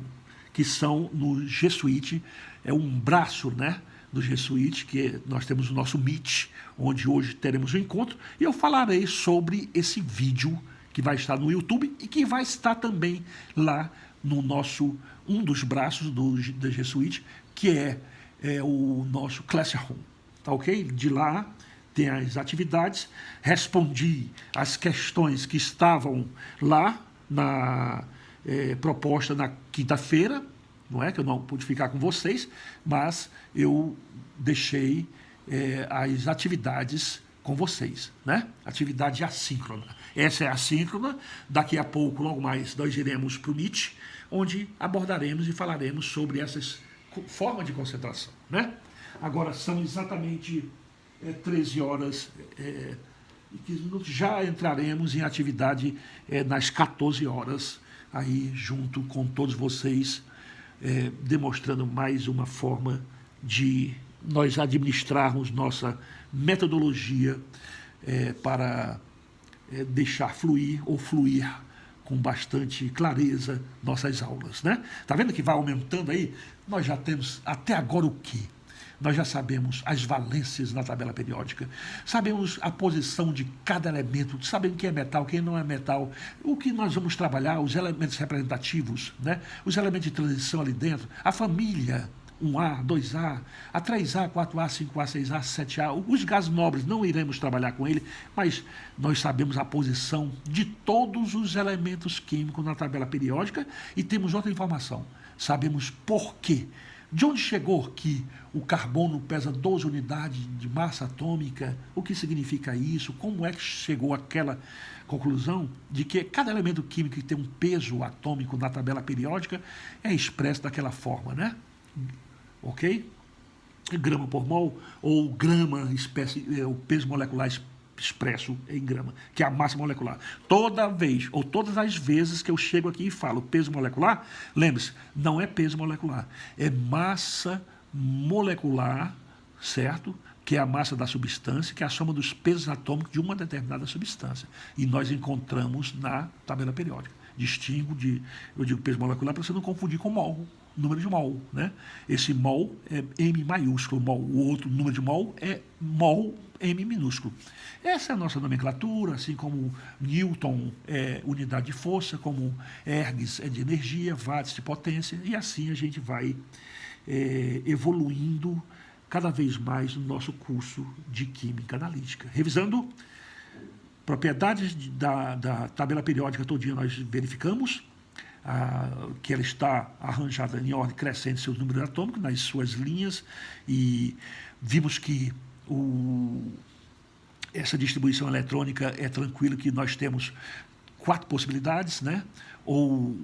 Speaker 1: que são no G Suite, é um braço, né, do G Suite, que nós temos o nosso Meet, onde hoje teremos um encontro, e eu falarei sobre esse vídeo que vai estar no YouTube e que vai estar também lá no nosso, um dos braços do G Suite, que é o nosso Classroom, tá ok? De lá tem as atividades, respondi as questões que estavam lá na proposta na quinta-feira, não é que eu não pude ficar com vocês, mas eu deixei as atividades com vocês, né? Atividade assíncrona. Essa é assíncrona, daqui a pouco, logo mais, nós iremos para o Meet, onde abordaremos e falaremos sobre essas formas de concentração, né? Agora são exatamente 13 horas e 15 minutos, já entraremos em atividade nas 14 horas, aí junto com todos vocês, demonstrando mais uma forma de nós administrarmos nossa metodologia para deixar fluir ou fluir com bastante clareza nossas aulas, né? Tá vendo que vai aumentando aí? Nós já temos até agora o quê? Nós já sabemos as valências na tabela periódica, sabemos a posição de cada elemento, sabemos quem é metal, quem não é metal, o que nós vamos trabalhar, os elementos representativos, né? Os elementos de transição ali dentro, a família, 1A, 2A, a 3A, 4A, 5A, 6A, 7A, os gases nobres, não iremos trabalhar com ele, mas nós sabemos a posição de todos os elementos químicos na tabela periódica e temos outra informação, sabemos por quê. De onde chegou que o carbono pesa 12 unidades de massa atômica? O que significa isso? Como é que chegou àquela conclusão de que cada elemento químico que tem um peso atômico na tabela periódica é expresso daquela forma, né? Ok? Grama por mol, ou grama, o peso molecular expresso em grama, que é a massa molecular. Toda vez, ou todas as vezes que eu chego aqui e falo peso molecular, lembre-se, não é peso molecular, é massa molecular, certo? Que é a massa da substância, que é a soma dos pesos atômicos de uma determinada substância. E nós encontramos na tabela periódica. Eu digo peso molecular para você não confundir com mol, número de mol, né? Esse mol é M maiúsculo, mol. O outro número de mol é mol, M minúsculo. Essa é a nossa nomenclatura, assim como Newton é unidade de força, como ergs é de energia, watts de potência, e assim a gente vai evoluindo cada vez mais no nosso curso de Química Analítica. Revisando, propriedades da tabela periódica todinha nós verificamos, que ela está arranjada em ordem crescente seus números atômicos, nas suas linhas, e vimos que essa distribuição eletrônica é tranquila, que nós temos 4 possibilidades, né? ou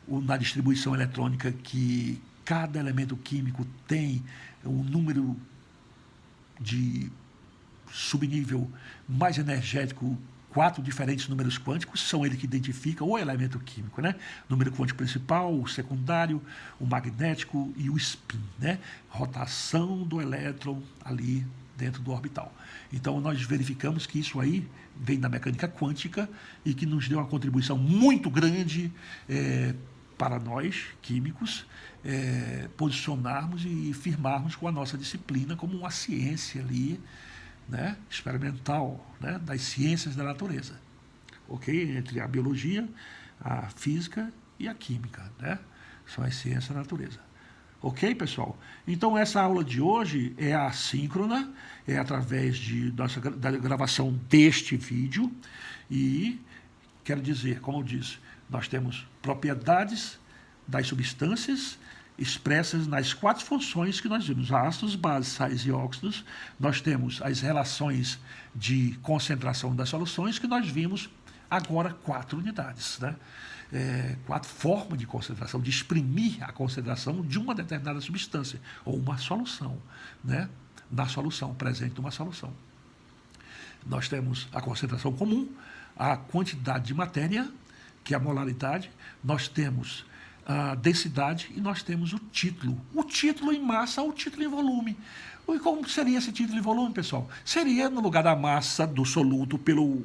Speaker 1: na distribuição eletrônica que cada elemento químico tem um número de subnível mais energético, 4 diferentes números quânticos, são eles que identificam o elemento químico, né? Número quântico principal, o secundário, o magnético e o spin, né? Rotação do elétron ali dentro do orbital. Então, nós verificamos que isso aí vem da mecânica quântica e que nos deu uma contribuição muito grande para nós, químicos, posicionarmos e firmarmos com a nossa disciplina como uma ciência ali, né, experimental, né, das ciências da natureza, ok? Entre a biologia, a física e a química, né? São as ciências da natureza. Ok, pessoal? Então, essa aula de hoje é assíncrona, é através da gravação deste vídeo e, quero dizer, como eu disse, nós temos propriedades das substâncias expressas nas 4 funções que nós vimos, ácidos, bases, sais e óxidos. Nós temos as relações de concentração das soluções, que nós vimos agora 4 unidades, né? 4 formas de concentração, de exprimir a concentração de uma determinada substância, ou uma solução, né? Na solução, presente numa solução. Nós temos a concentração comum, a quantidade de matéria, que é a molaridade, nós temos a densidade e nós temos o título. O título em massa ou o título em volume. E como seria esse título em volume, pessoal? Seria no lugar da massa do soluto pelo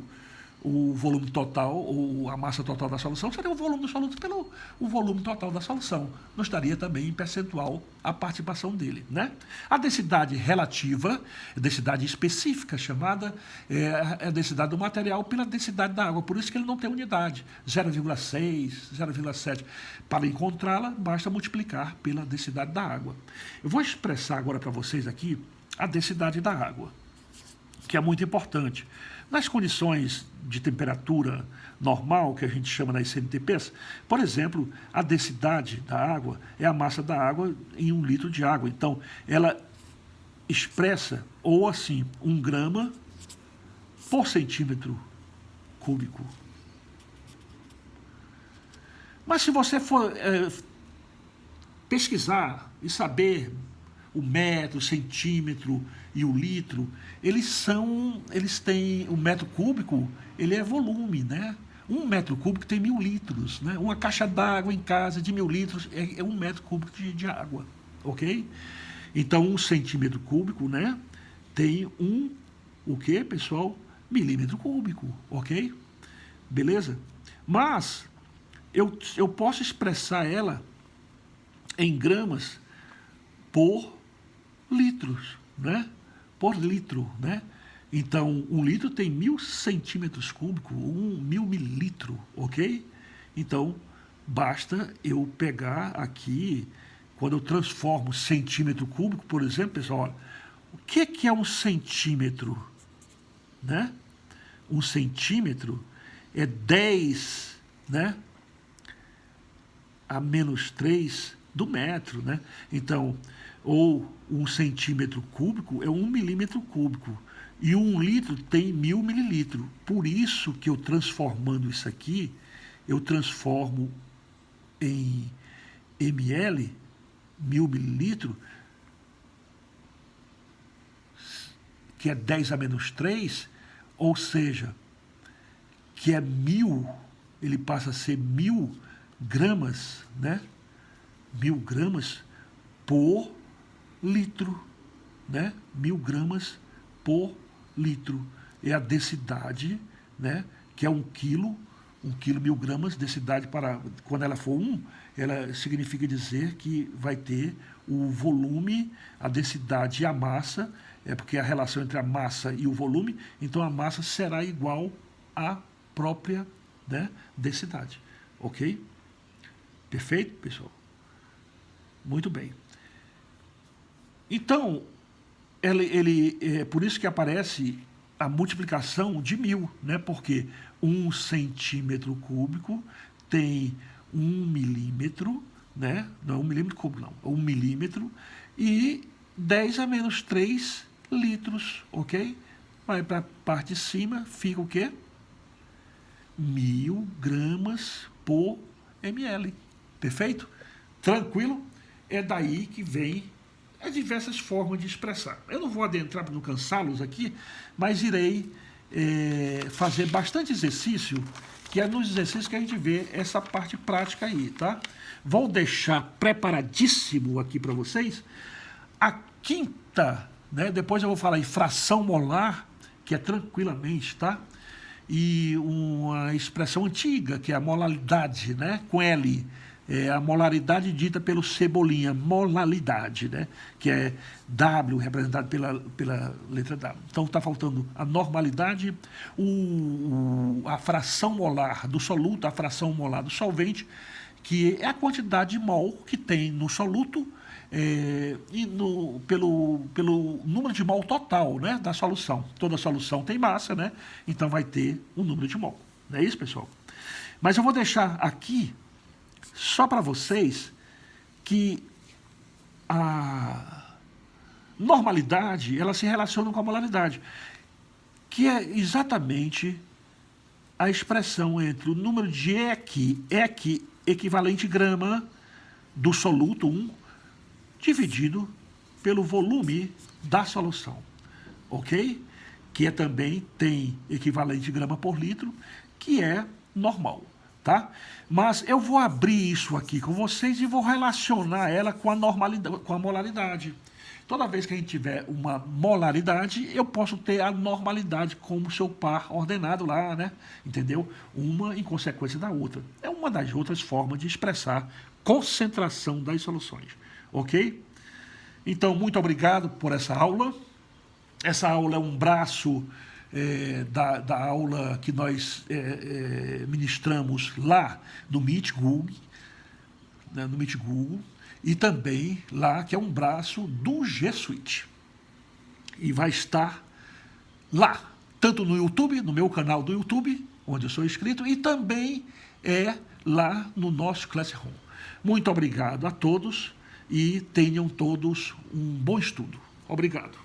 Speaker 1: o volume total, ou a massa total da solução, seria o volume do soluto pelo o volume total da solução. Não estaria também em percentual a participação dele, né? A densidade relativa, a densidade específica chamada, é a densidade do material pela densidade da água. Por isso que ele não tem unidade, 0,6, 0,7. Para encontrá-la, basta multiplicar pela densidade da água. Eu vou expressar agora para vocês aqui a densidade da água, que é muito importante. Nas condições de temperatura normal, que a gente chama nas CNTPs, por exemplo, a densidade da água é a massa da água em 1 litro de água. Então, ela expressa, ou assim, 1 grama por centímetro cúbico. Mas se você for pesquisar e saber o metro, o centímetro e o litro, eles têm, o metro cúbico, ele é volume, né? 1 metro cúbico tem 1000 litros, né? Uma caixa d'água em casa de 1000 litros é 1 metro cúbico de água, ok? Então, 1 centímetro cúbico, né? Tem o que, pessoal? Milímetro cúbico, ok? Beleza? Mas, eu posso expressar ela em gramas por litros, né? Por litro, né? Então, 1 litro tem 1000 centímetros cúbicos, 1000 mililitros, ok? Então, basta eu pegar aqui, quando eu transformo centímetro cúbico, por exemplo, pessoal, olha, o que é 1 centímetro, né? 1 centímetro é 10, né? A menos 3 do metro, né? Então, ou 1 cm³ é 1 mm³. E 1 litro tem 1000 mililitros. Por isso que eu transformando isso aqui, eu transformo em ml, 1000 mililitros, que é 10 a menos 3, ou seja, que é 1000, ele passa a ser 1000 gramas, né? 1000 gramas por litro, né? 1000 gramas por litro. É a densidade, né? Que é 1 quilo, 1000 gramas, densidade para, quando ela for 1, ela significa dizer que vai ter o volume, a densidade e a massa, porque a relação entre a massa e o volume, então a massa será igual à própria, né, densidade. Ok? Perfeito, pessoal? Muito bem. Então, é por isso que aparece a multiplicação de 1000, né? Porque 1 cm³ tem 1 milímetro, né? Não é 1 mm³, não, é 1 milímetro, e 10 a menos 3 litros, ok? Vai para a parte de cima, fica o quê? 1000 gramas por ml. Perfeito? Tranquilo? É daí que vem as diversas formas de expressar. Eu não vou adentrar no cansá-los aqui, mas irei fazer bastante exercício, que é nos exercícios que a gente vê essa parte prática aí, tá? Vou deixar preparadíssimo aqui para vocês a quinta, né? Depois eu vou falar em fração molar, que é tranquilamente, tá? E uma expressão antiga, que é a molaridade, né? Com L. É a molaridade dita pelo Cebolinha, molaridade, né? Que é W, representado pela letra W. Então está faltando a normalidade, a fração molar do soluto, a fração molar do solvente, que é a quantidade de mol que tem no soluto e pelo número de mol total, né, da solução. Toda solução tem massa, né? Então vai ter um número de mol. Não é isso, pessoal? Mas eu vou deixar aqui só para vocês que a normalidade, ela se relaciona com a molaridade, que é exatamente a expressão entre o número de EQ equivalente grama do soluto 1, dividido pelo volume da solução, ok? Que também tem equivalente grama por litro, que é normal. Tá? Mas eu vou abrir isso aqui com vocês e vou relacionar ela com a normalidade, com a molaridade. Toda vez que a gente tiver uma molaridade, eu posso ter a normalidade como seu par ordenado lá, né? Entendeu? Uma em consequência da outra. É uma das outras formas de expressar concentração das soluções. Ok? Então, muito obrigado por essa aula. Essa aula é um braço da aula que nós ministramos lá no Meet Google, né, no Meet Google, e também lá, que é um braço do G Suite. E vai estar lá, tanto no YouTube, no meu canal do YouTube, onde eu sou inscrito, e também lá no nosso Classroom. Muito obrigado a todos e tenham todos um bom estudo. Obrigado.